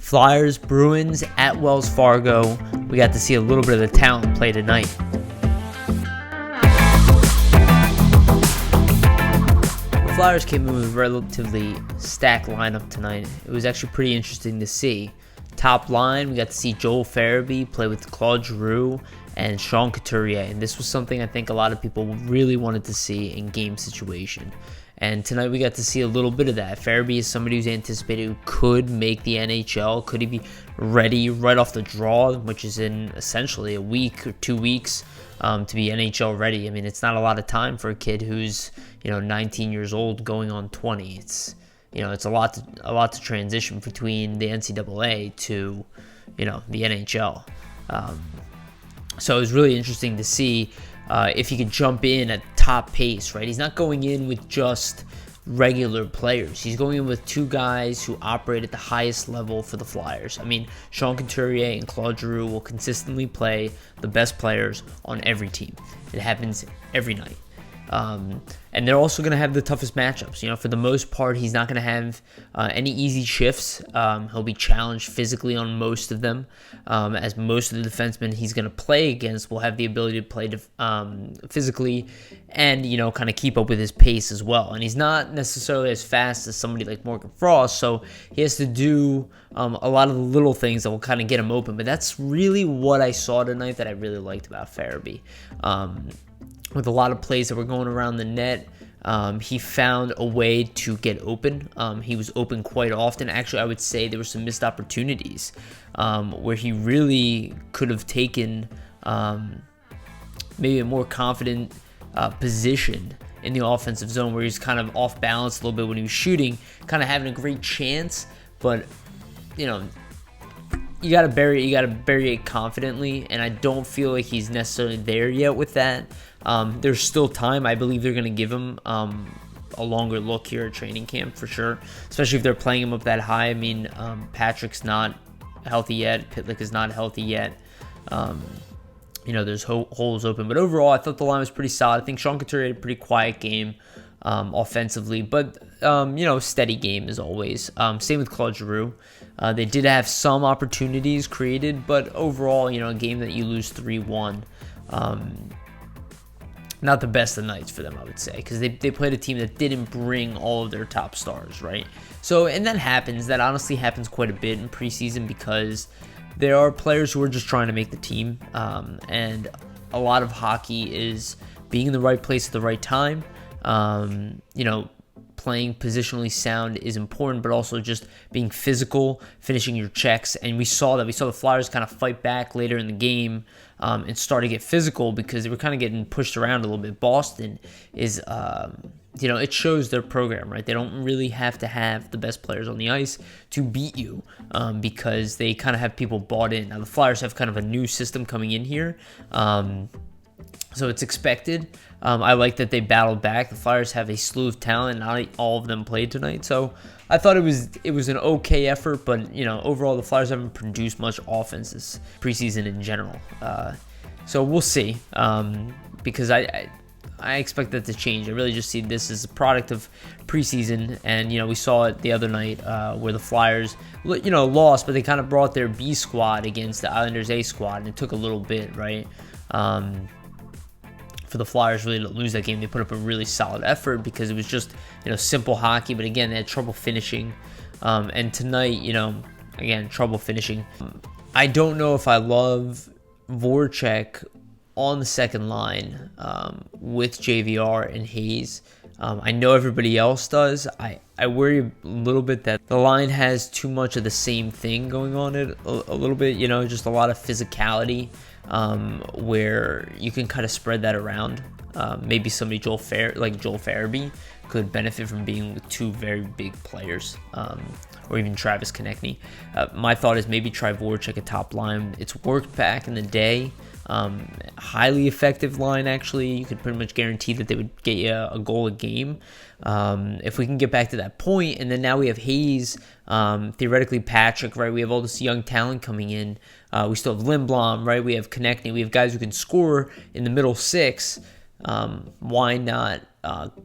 Flyers, Bruins at Wells Fargo. We got to see a little bit of the talent play tonight. The Flyers came in with a relatively stacked lineup tonight. It was actually pretty interesting to see. Top line, we got to see Joel Farabee play with Claude Giroux and Sean Couturier, and this was something I think a lot of people really wanted to see in game situation. And tonight we got to see a little bit of that. Farabee is somebody who's anticipated who could make the NHL. Could he be ready right off the draw, which is in essentially a week or 2 weeks to be NHL ready? I mean, it's not a lot of time for a kid who's 19 years old going on 20. It's a lot to transition between the NCAA to the NHL. So it was really interesting to see if he could jump in at top pace, right? He's not going in with just regular players. He's going in with two guys who operate at the highest level for the Flyers. I mean, Sean Couturier and Claude Giroux will consistently play the best players on every team. It happens every night. And they're also going to have the toughest matchups. For the most part, he's not going to have any easy shifts. He'll be challenged physically on most of them, as most of the defensemen he's going to play against will have the ability to play physically and, kind of keep up with his pace as well. And he's not necessarily as fast as somebody like Morgan Frost, so he has to do a lot of the little things that will kind of get him open. But that's really what I saw tonight that I really liked about Farabee. With a lot of plays that were going around the net, he found a way to get open. He was open quite often. Actually, I would say there were some missed opportunities where he really could have taken maybe a more confident position in the offensive zone, where he's kind of off balance a little bit when he was shooting, kind of having a great chance, but you gotta bury it confidently, and I don't feel like he's necessarily there yet with that. There's still time. I believe they're gonna give him a longer look here at training camp for sure, especially if they're playing him up that high. I mean, Patrick's not healthy yet. Pitlick is not healthy yet. There's holes open, but overall, I thought the line was pretty solid. I think Sean Couturier had a pretty quiet game offensively, but steady game as always. Same with Claude Giroux. They did have some opportunities created, but overall, a game that you lose 3-1, not the best of nights for them, I would say, because they played a team that didn't bring all of their top stars, right? So, and that happens. That honestly happens quite a bit in preseason because there are players who are just trying to make the team, and a lot of hockey is being in the right place at the right time. Playing positionally sound is important, but also just being physical, finishing your checks. And we saw the Flyers kind of fight back later in the game and start to get physical because they were kind of getting pushed around a little bit. Boston is, it shows their program, right? They don't really have to have the best players on the ice to beat you because they kind of have people bought in. Now, the Flyers have kind of a new system coming in here. So it's expected. I like that they battled back. The Flyers have a slew of talent. Not all of them played tonight. So I thought it was an okay effort. But, overall, the Flyers haven't produced much offense this preseason in general. So we'll see. Because I expect that to change. I really just see this as a product of preseason. And, we saw it the other night where the Flyers, lost. But they kind of brought their B squad against the Islanders A squad. And it took a little bit, right? For the Flyers really to lose that game. They put up a really solid effort because it was just, simple hockey. But again, they had trouble finishing. And tonight, again, trouble finishing. I don't know if I love Voracek on the second line with JVR and Hayes. I know everybody else does. I worry a little bit that the line has too much of the same thing going on it a little bit, just a lot of physicality. Where you can kind of spread that around. Maybe somebody like Joel Farabee could benefit from being with two very big players, or even Travis Konechny. My thought is maybe try Voracek at top line. It's worked back in the day. Highly effective line, actually. You could pretty much guarantee that they would get you a goal a game. If we can get back to that point, and then now we have Hayes, theoretically Patrick, right? We have all this young talent coming in. We still have Lindblom, right? We have Konechny. We have guys who can score in the middle six. Why not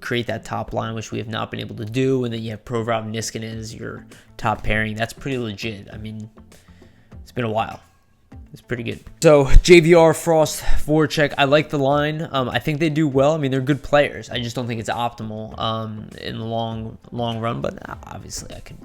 create that top line, which we have not been able to do. And then you have Provorov Niskanen as your top pairing. That's pretty legit. I mean, it's been a while. It's pretty good. So JVR, Frost, Voracek. I like the line. I think they do well. I mean, they're good players. I just don't think it's optimal in the long run. But obviously, I could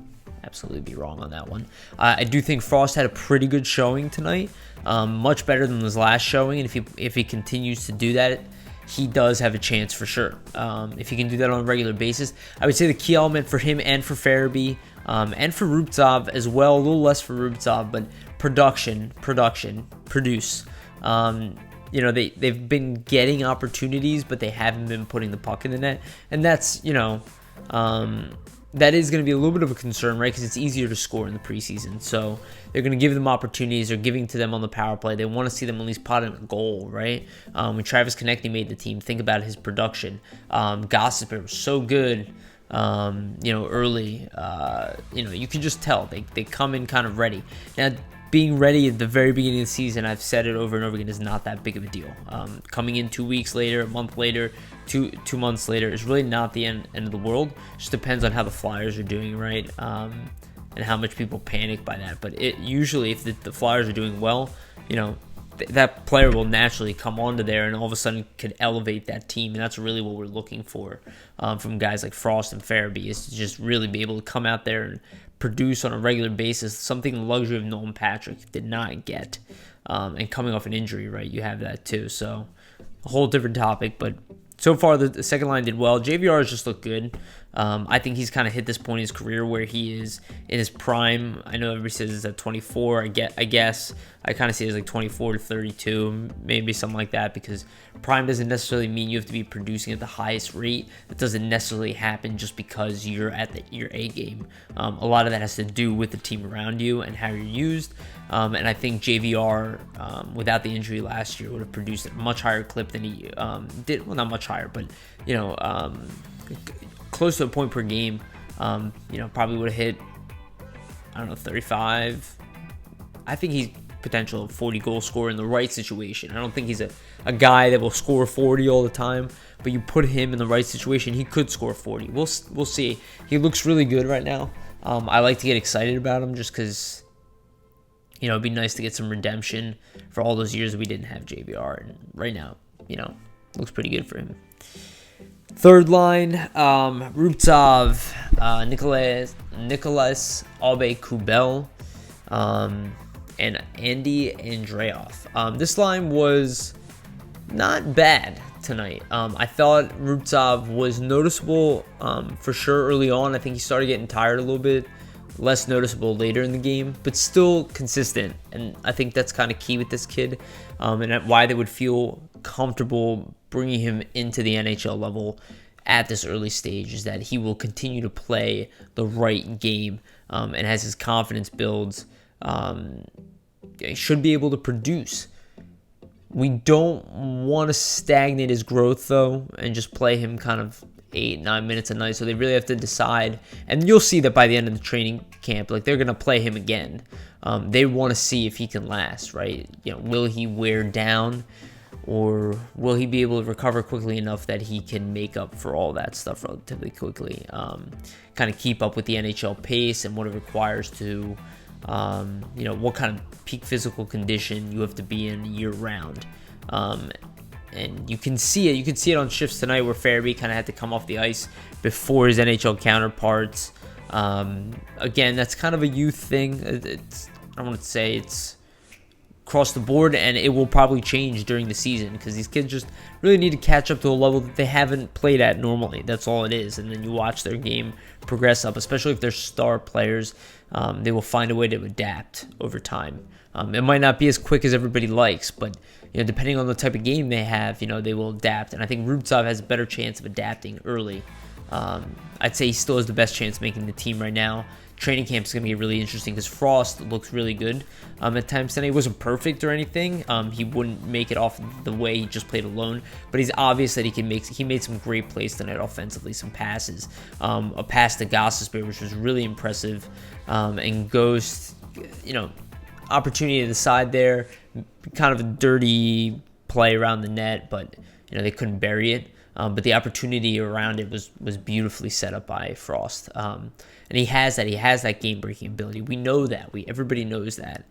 absolutely be wrong on that one. I do think Frost had a pretty good showing tonight. Much better than his last showing. And if he continues to do that, he does have a chance for sure. If he can do that on a regular basis, I would say the key element for him and for Farabee and for Rubtsov as well, a little less for Rubtsov, but produce. You know, they've been getting opportunities, but they haven't been putting the puck in the net, and that's, you know, that is going to be a little bit of a concern, right? Because it's easier to score in the preseason. So they're going to give them opportunities. They're giving to them on the power play. They want to see them at least pot in a goal, right? When Travis Konecny made the team, think about his production. Gossipin was so good, you know, early. You know, you can just tell. They come in kind of ready. Now, being ready at the very beginning of the season, I've said it over and over again, is not that big of a deal. Coming in 2 weeks later, a month later, two months later is really not the end of the world. Just depends on how the Flyers are doing, right? And how much people panic by that. But it usually, if the Flyers are doing well, you know, that player will naturally come onto there and all of a sudden could elevate that team. And that's really what we're looking for from guys like Frost and Farabee, is to just really be able to come out there and produce on a regular basis, something the luxury of Nolan Patrick did not get. And coming off an injury, right, you have that too. So a whole different topic, but so far the second line did well. JVR has just looked good. I think he's kind of hit this point in his career where he is in his prime. I know everybody says it's at 24. I guess I kind of see it as like 24 to 32, maybe something like that, because prime doesn't necessarily mean you have to be producing at the highest rate. That doesn't necessarily happen just because you're at your A game. A lot of that has to do with the team around you and how you're used. And I think JVR, without the injury last year, would have produced at a much higher clip than he did. Well, not much higher, but, you know, close to a point per game. You know, probably would have hit, I don't know, 35. I think he's potential 40 goal scorer in the right situation. I don't think he's a guy that will score 40 all the time, but you put him in the right situation, he could score 40. We'll see. He looks really good right now. I like to get excited about him just because, you know, it'd be nice to get some redemption for all those years we didn't have JVR. And right now, you know, looks pretty good for him. Third line, Rubtsov, Nicholas Aube-Kubel, and Andy Andreoff. This line was not bad tonight. I thought Rubtsov was noticeable for sure early on. I think he started getting tired a little bit. Less noticeable later in the game, but still consistent. And I think that's kind of key with this kid, and why they would feel comfortable bringing him into the NHL level at this early stage, is that he will continue to play the right game, and as his confidence builds, he should be able to produce. We don't want to stagnate his growth, though, and just play him kind of 8-9 minutes a night. So they really have to decide, and you'll see that by the end of the training camp, like, they're going to play him again. They want to see if he can last, right? You know, will he wear down, or will he be able to recover quickly enough that he can make up for all that stuff relatively quickly? Kind of keep up with the NHL pace and what it requires to, you know, what kind of peak physical condition you have to be in year round. And you can see it. You can see it on shifts tonight where Farabee kind of had to come off the ice before his NHL counterparts. Again, that's kind of a youth thing. I don't want to say it's across the board, and it will probably change during the season because these kids just really need to catch up to a level that they haven't played at normally. That's all it is. And then you watch their game progress up, especially if they're star players. They will find a way to adapt over time. It might not be as quick as everybody likes, but, you know, depending on the type of game they have, you know, they will adapt. And I think Rubtsov has a better chance of adapting early. I'd say he still has the best chance of making the team right now. Training camp is going to be really interesting because Frost looks really good. At times today, he wasn't perfect or anything. He wouldn't make it off the way he just played alone, but he's obvious that he made some great plays tonight offensively, some passes. A pass to Gossespierre, which was really impressive, and Ghost, you know, opportunity to the side there, kind of a dirty play around the net, but, you know, they couldn't bury it. but the opportunity around it was beautifully set up by Frost. And he has that game breaking ability. We know that. Everybody knows that.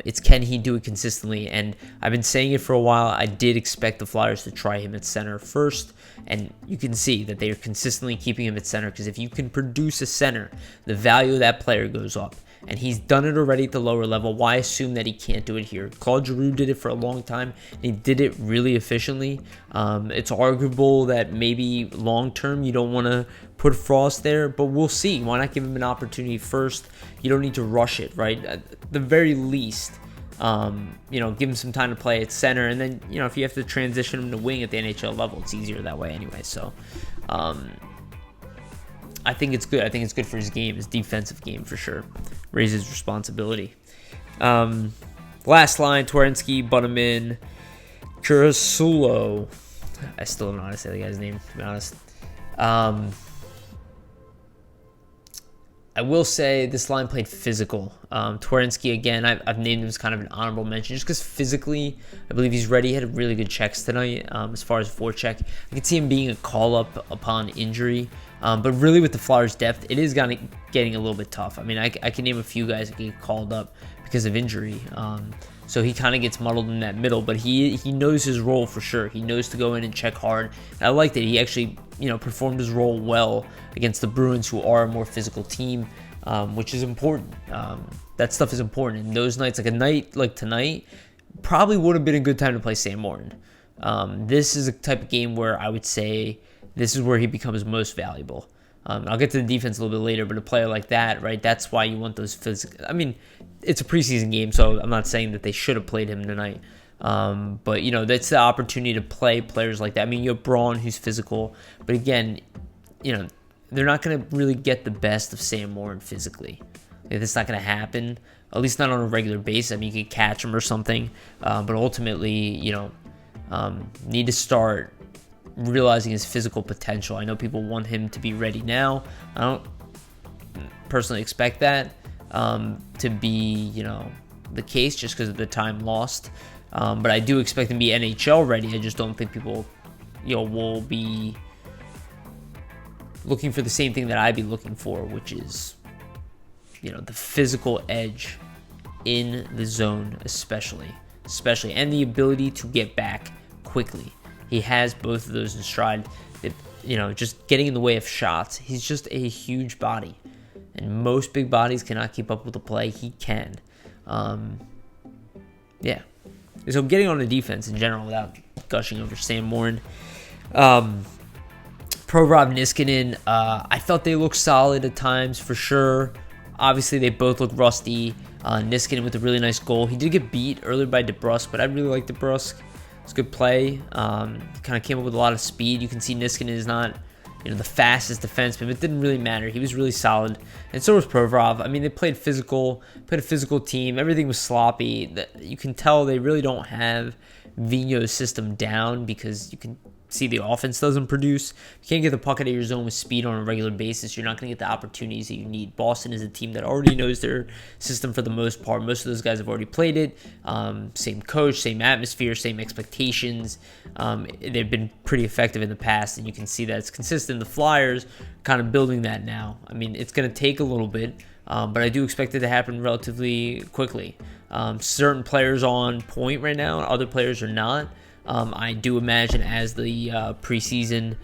It's can he do it consistently? And I've been saying it for a while. I did expect the Flyers to try him at center first, and you can see that they are consistently keeping him at center, because if you can produce a center, the value of that player goes up. And he's done it already at the lower level. Why assume that he can't do it here? Claude Giroux did it for a long time, and he did it really efficiently. It's arguable that maybe long-term you don't want to put Frost there, but we'll see. Why not give him an opportunity first? You don't need to rush it, right? At the very least, give him some time to play at center, and then, if you have to transition him to wing at the NHL level, it's easier that way anyway. So, I think it's good. I think it's good for his game, his defensive game for sure. Raises responsibility. Last line, Twarynski, Bunnaman, Curasulo. I still don't know how to say the guy's name, to be honest. I will say this line played physical. Twarynski, again, I've named him as kind of an honorable mention just because physically, I believe he's ready. He had really good checks tonight as far as forecheck. I could see him being a call-up upon injury. But really with the Flyers' depth, it is getting a little bit tough. I mean, I can name a few guys that get called up because of injury. So he kind of gets muddled in that middle, but he knows his role for sure. He knows to go in and check hard. And I like that he actually, performed his role well against the Bruins, who are a more physical team, which is important. That stuff is important. And those nights, like a night like tonight, probably would have been a good time to play Sam Morton. This is a type of game where I would say this is where he becomes most valuable. I'll get to the defense a little bit later, but a player like that, right, that's why you want those physical. I mean, it's a preseason game, so I'm not saying that they should have played him tonight. But, that's the opportunity to play players like that. I mean, you have Braun, who's physical, but again, they're not going to really get the best of Sam Morton physically. That's not going to happen, at least not on a regular basis. I mean, you could catch him or something, but ultimately, need to start realizing his physical potential. I know people want him to be ready now. I don't personally expect that to be, the case just because of the time lost. But I do expect him to be NHL ready. I just don't think people, will be looking for the same thing that I'd be looking for, which is, the physical edge in the zone, especially, and the ability to get back quickly. He has both of those in stride. Just getting in the way of shots. He's just a huge body, and most big bodies cannot keep up with the play. He can. Yeah. So getting on the defense in general without gushing over Sam Morton. Provorov, Niskanen, I thought they looked solid at times for sure. Obviously, they both look rusty. Niskanen with a really nice goal. He did get beat earlier by DeBrusk, but I really like DeBrusk. It's a good play. Kind of came up with a lot of speed. You can see Niskanen is not, the fastest defenseman, but it didn't really matter. He was really solid, and so was Provorov. I mean, they played physical, played a physical team. Everything was sloppy. You can tell they really don't have Vigneault's system down because you can see the offense doesn't produce. You can't get the puck out of your zone with speed on a regular basis. You're not going to get the opportunities that you need. Boston is a team that already knows their system for the most part. Most of those guys have already played it. Same coach, same atmosphere, same expectations. They've been pretty effective in the past, and you can see that it's consistent. The Flyers kind of building that now. I mean, it's going to take a little bit, but I do expect it to happen relatively quickly. Certain players are on point right now, and other players are not. I do imagine as the preseason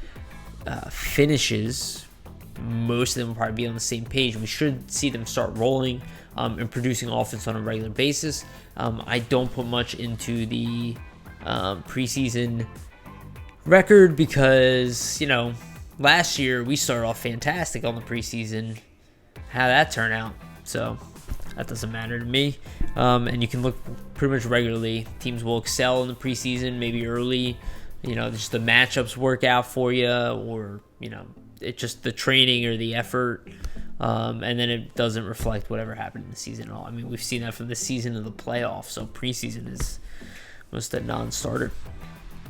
finishes, most of them will probably be on the same page. We should see them start rolling and producing offense on a regular basis. I don't put much into the preseason record because, last year we started off fantastic on the preseason. How that turn out? So that doesn't matter to me. And you can look pretty much regularly. Teams will excel in the preseason, maybe early. Just the matchups work out for you, or, it's just the training or the effort. And then it doesn't reflect whatever happened in the season at all. I mean, we've seen that from the season to the playoffs, so preseason is most a non-starter.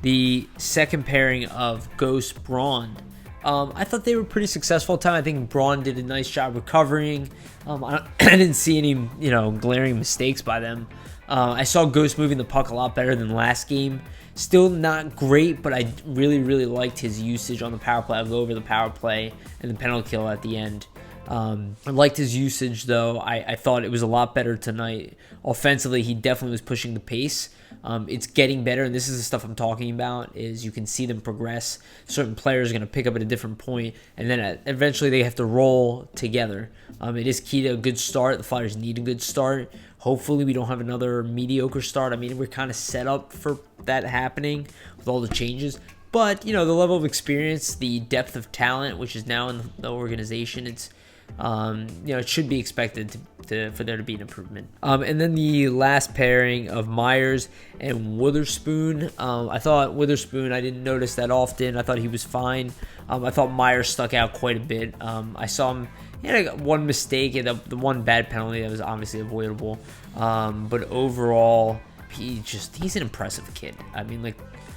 The second pairing of Ghost Braun I thought they were pretty successful at the time. I think Braun did a nice job recovering. I didn't see any, glaring mistakes by them. I saw Ghost moving the puck a lot better than last game. Still not great, but I really, really liked his usage on the power play. I'll go over the power play and the penalty kill at the end. I liked his usage, though. I thought it was a lot better tonight. Offensively, he definitely was pushing the pace. It's getting better, and this is the stuff I'm talking about, is you can see them progress. Certain players are going to pick up at a different point, and then eventually they have to roll together. It is key to a good start. The Flyers need a good start. Hopefully we don't have another mediocre start. I mean, we're kind of set up for that happening with all the changes. But, the level of experience, the depth of talent, which is now in the organization, it should be expected for there to be an improvement. And then the last pairing of Myers and Witherspoon. I thought Witherspoon, I didn't notice that often. I thought he was fine. I thought Myers stuck out quite a bit. I saw him, he had one mistake and the one bad penalty that was obviously avoidable. But overall, he's an impressive kid. I mean,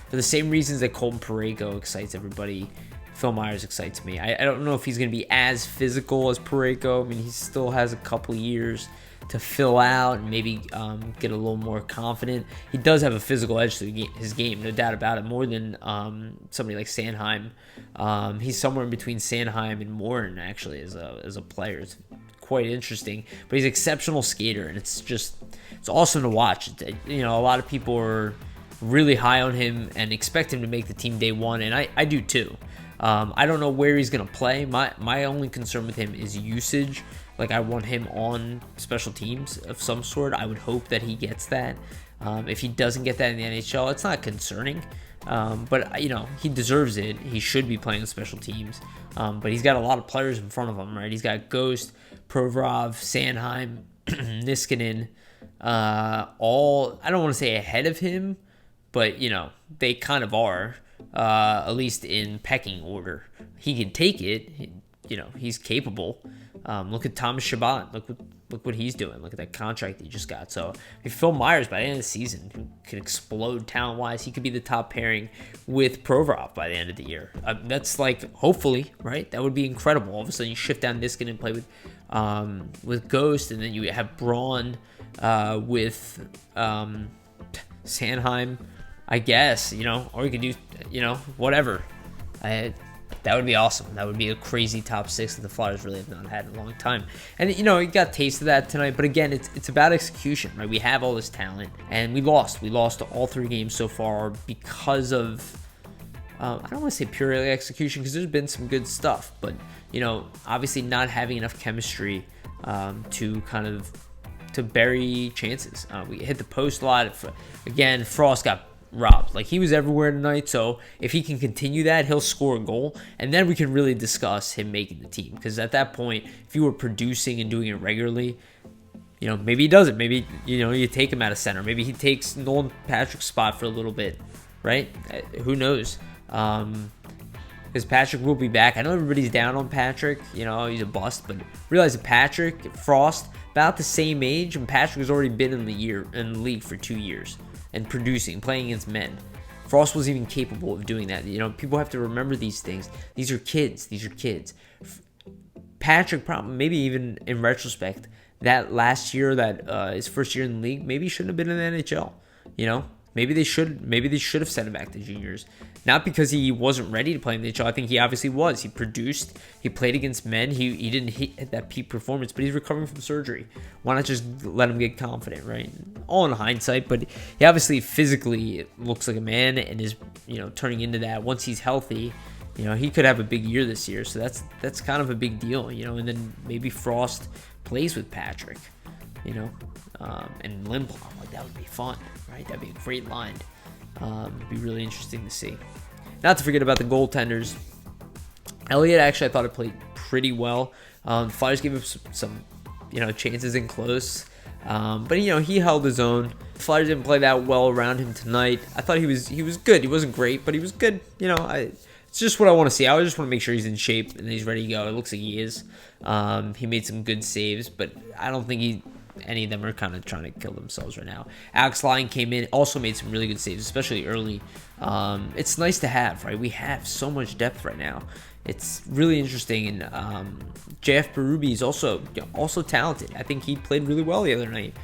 for the same reasons that Colton Parayko excites everybody, Phil Myers excites me. I don't know if he's going to be as physical as Parayko. I mean, he still has a couple years to fill out and maybe get a little more confident. He does have a physical edge to his game, no doubt about it, more than somebody like Sanheim. He's somewhere in between Sanheim and Morin, actually, as a player. It's quite interesting, but he's an exceptional skater, and it's awesome to watch. A lot of people are really high on him and expect him to make the team day one, and I do too. I don't know where he's going to play. My only concern with him is usage. I want him on special teams of some sort. I would hope that he gets that. If he doesn't get that in the NHL, it's not concerning. But, he deserves it. He should be playing special teams. But he's got a lot of players in front of him, right? He's got Ghost, Provorov, Sanheim, Niskanen, all, I don't want to say ahead of him, but, they kind of are. At least in pecking order. He can take it. He's capable. Look at Thomas Chabot. Look what he's doing. Look at that contract he just got. So if Phil Myers, by the end of the season, who could explode talent-wise, he could be the top pairing with Provorov by the end of the year. That's hopefully, right? That would be incredible. All of a sudden, you shift down Niskanen and play with Ghost, and then you have Braun with Sanheim, I guess, or you could do, whatever. That would be awesome. That would be a crazy top six that the Flyers really have not had in a long time. And, he got a taste of that tonight. But again, it's about execution, right? We have all this talent, and we lost. We lost all 3 games so far because of, I don't want to say purely execution, because there's been some good stuff. But, obviously not having enough chemistry to bury chances. We hit the post a lot. Again, Frost got robbed. He was everywhere tonight, so if he can continue that, he'll score a goal, and then we can really discuss him making the team, because at that point, if you were producing and doing it regularly, maybe he doesn't. Maybe, you take him out of center. Maybe he takes Nolan Patrick's spot for a little bit, right? Who knows? Because Patrick will be back. I know everybody's down on Patrick. He's a bust, but realize that Patrick, Frost, about the same age, and Patrick has already been in the league for 2 years. And producing, playing against men. Frost was even capable of doing that. People have to remember these things. These are kids. Patrick, probably, maybe even in retrospect, that last year, his first year in the league, maybe he shouldn't have been in the NHL. Maybe they should have sent him back to juniors. Not because he wasn't ready to play in the NHL. I think he obviously was. He produced. He played against men. He didn't hit that peak performance, but he's recovering from surgery. Why not just let him get confident, right? All in hindsight, but he obviously physically looks like a man and is, turning into that. Once he's healthy, he could have a big year this year. So that's kind of a big deal, and then maybe Frost plays with Patrick, and Lindblom. That would be fun, right? That'd be a great line. It'd be really interesting to see. Not to forget about the goaltenders. Elliott, actually, I thought it played pretty well. The Flyers gave him some chances in close. But, he held his own. The Flyers didn't play that well around him tonight. I thought he was good. He wasn't great, but he was good. It's just what I want to see. I just want to make sure he's in shape and he's ready to go. It looks like he is. He made some good saves, but I don't think any of them are kind of trying to kill themselves right now. Alex Lyon came in, also made some really good saves, especially early. It's nice to have, right? We have so much depth right now. it's really interesting. And JF Berube is also talented. I think he played really well the other night.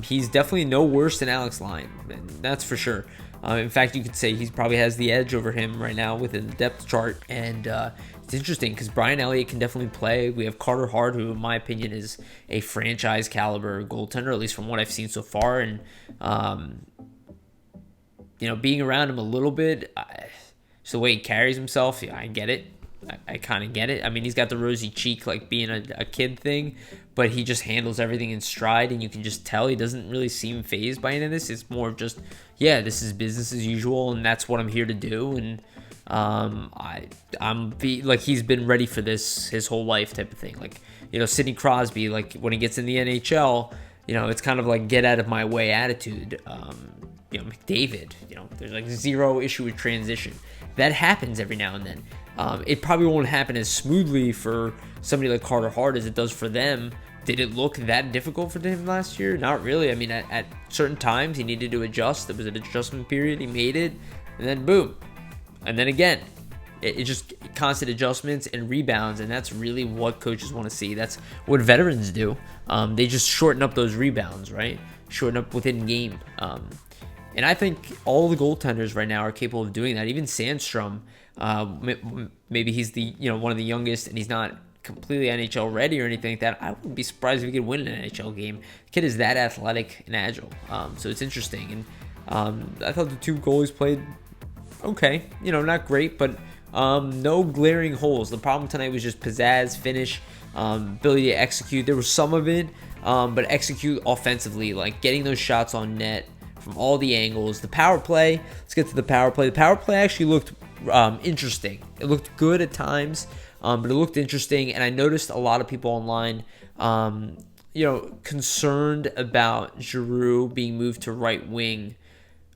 He's definitely no worse than Alex Lyon, that's for sure. In fact, you could say he probably has the edge over him right now within the depth chart. And it's interesting because Brian Elliott can definitely play. We have Carter Hart, who in my opinion is a franchise caliber goaltender, at least from what I've seen so far. And being around him a little bit, just the way he carries himself, yeah, I get it. I kind of get it. I mean, he's got the rosy cheek, like being a kid thing, but he just handles everything in stride, and you can just tell he doesn't really seem fazed by any of this. It's more of just, yeah, this is business as usual, and that's what I'm here to do. And he's been ready for this his whole life, type of thing. Like, Sidney Crosby, like when he gets in the NHL, it's kind of like get out of my way attitude. McDavid, there's like zero issue with transition. That happens every now and then. It probably won't happen as smoothly for somebody like Carter Hart as it does for them. Did it look that difficult for him last year? Not really. I mean, at certain times he needed to adjust. There was an adjustment period. He made it, and then boom. And then again, it just constant adjustments and rebounds, and that's really what coaches want to see. That's what veterans do. They just shorten up those rebounds, right? Shorten up within game. And I think all the goaltenders right now are capable of doing that. Even Sandstrom, maybe he's the one of the youngest, and he's not completely NHL ready or anything like that. I wouldn't be surprised if he could win an NHL game. The kid is that athletic and agile, so it's interesting. And I thought the two goalies played okay, not great, but no glaring holes. The problem tonight was just pizzazz, finish, ability to execute. There was some of it, but execute offensively, like getting those shots on net from all the angles. The power play, let's get to the power play. The power play actually looked interesting. It looked good at times, but it looked interesting, and I noticed a lot of people online concerned about Giroux being moved to right wing,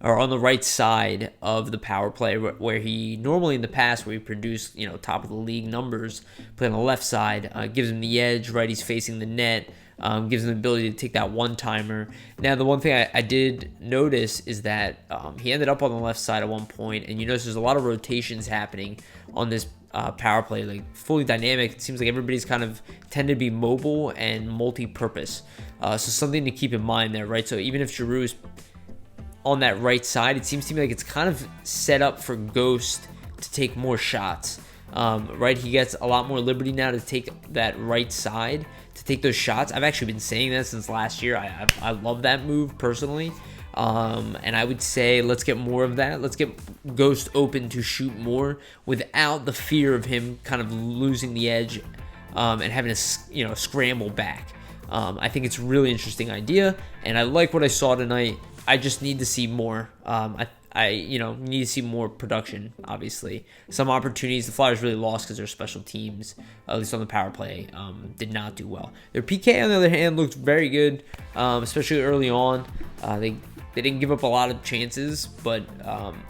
or on the right side of the power play, where he normally in the past, where he produced top of the league numbers, playing on the left side, gives him the edge, right? He's facing the net, gives him the ability to take that one-timer. Now, the one thing I did notice is that he ended up on the left side at one point, and you notice there's a lot of rotations happening on this power play, like fully dynamic. It seems like everybody's kind of tended to be mobile and multi-purpose. So something to keep in mind there, right? So even if Giroux is on that right side, it seems to me like it's kind of set up for Ghost to take more shots, right? He gets a lot more liberty now to take that right side, to take those shots. I've actually been saying that since last year. I love that move personally, and I would say let's get more of that. Let's get Ghost open to shoot more without the fear of him kind of losing the edge and having to scramble back. I think it's a really interesting idea, and I like what I saw tonight. I just need to see more. I need to see more production, obviously. Some opportunities, the Flyers really lost because their special teams, at least on the power play, did not do well. Their PK, on the other hand, looked very good, especially early on. They didn't give up a lot of chances, but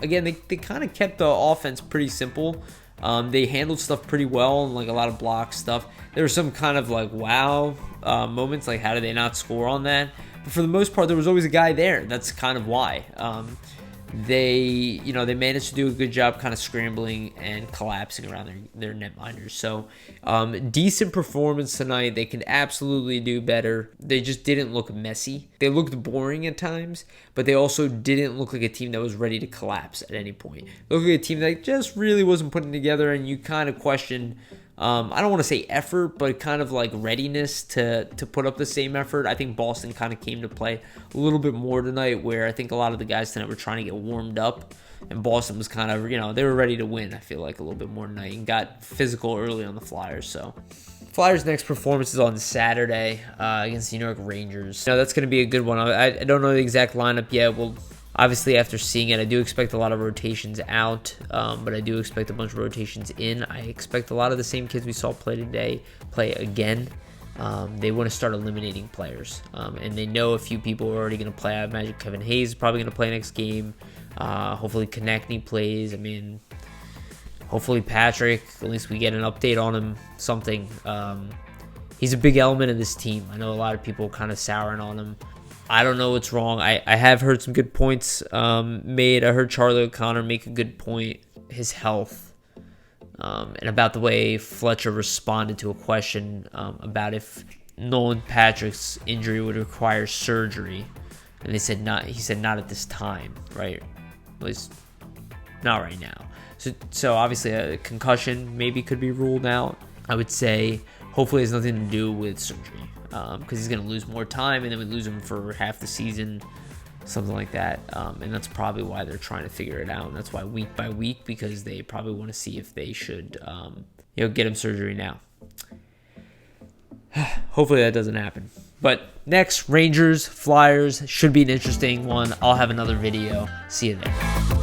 again, they kind of kept the offense pretty simple. They handled stuff pretty well, and like a lot of block stuff. There were some kind of like wow moments, like how did they not score on that? But for the most part, there was always a guy there. That's kind of why. They managed to do a good job kind of scrambling and collapsing around their netminders. So decent performance tonight. They can absolutely do better. They just didn't look messy. They looked boring at times, but they also didn't look like a team that was ready to collapse at any point. They looked like a team that just really wasn't putting together, and you kind of question, I don't want to say effort, but kind of like readiness to put up the same effort. I think Boston kind of came to play a little bit more tonight, where I think a lot of the guys tonight were trying to get warmed up, and Boston was kind of, they were ready to win, I feel like, a little bit more tonight, and got physical early on the Flyers. So Flyers' next performance is on Saturday against the New York Rangers. That's going to be a good one. I don't know the exact lineup yet. We'll obviously, after seeing it, I do expect a lot of rotations out, but I do expect a bunch of rotations in. I expect a lot of the same kids we saw play today play again. They want to start eliminating players, and they know a few people are already going to play. I imagine Kevin Hayes is probably going to play next game. Hopefully Konechny plays. I mean, hopefully Patrick, at least we get an update on him, something. He's a big element of this team. I know a lot of people kind of souring on him. I don't know what's wrong. I have heard some good points made. I heard Charlie O'Connor make a good point. His health. and about the way Fletcher responded to a question about if Nolan Patrick's injury would require surgery, and they said not. He said not at this time, right? At least not right now. So obviously a concussion maybe could be ruled out. I would say hopefully it has nothing to do with surgery, because he's going to lose more time, and then we lose him for half the season, something like that. And that's probably why they're trying to figure it out. And that's why week by week, because they probably want to see if they should get him surgery now. Hopefully that doesn't happen. But next, Rangers, Flyers, should be an interesting one. I'll have another video. See you there.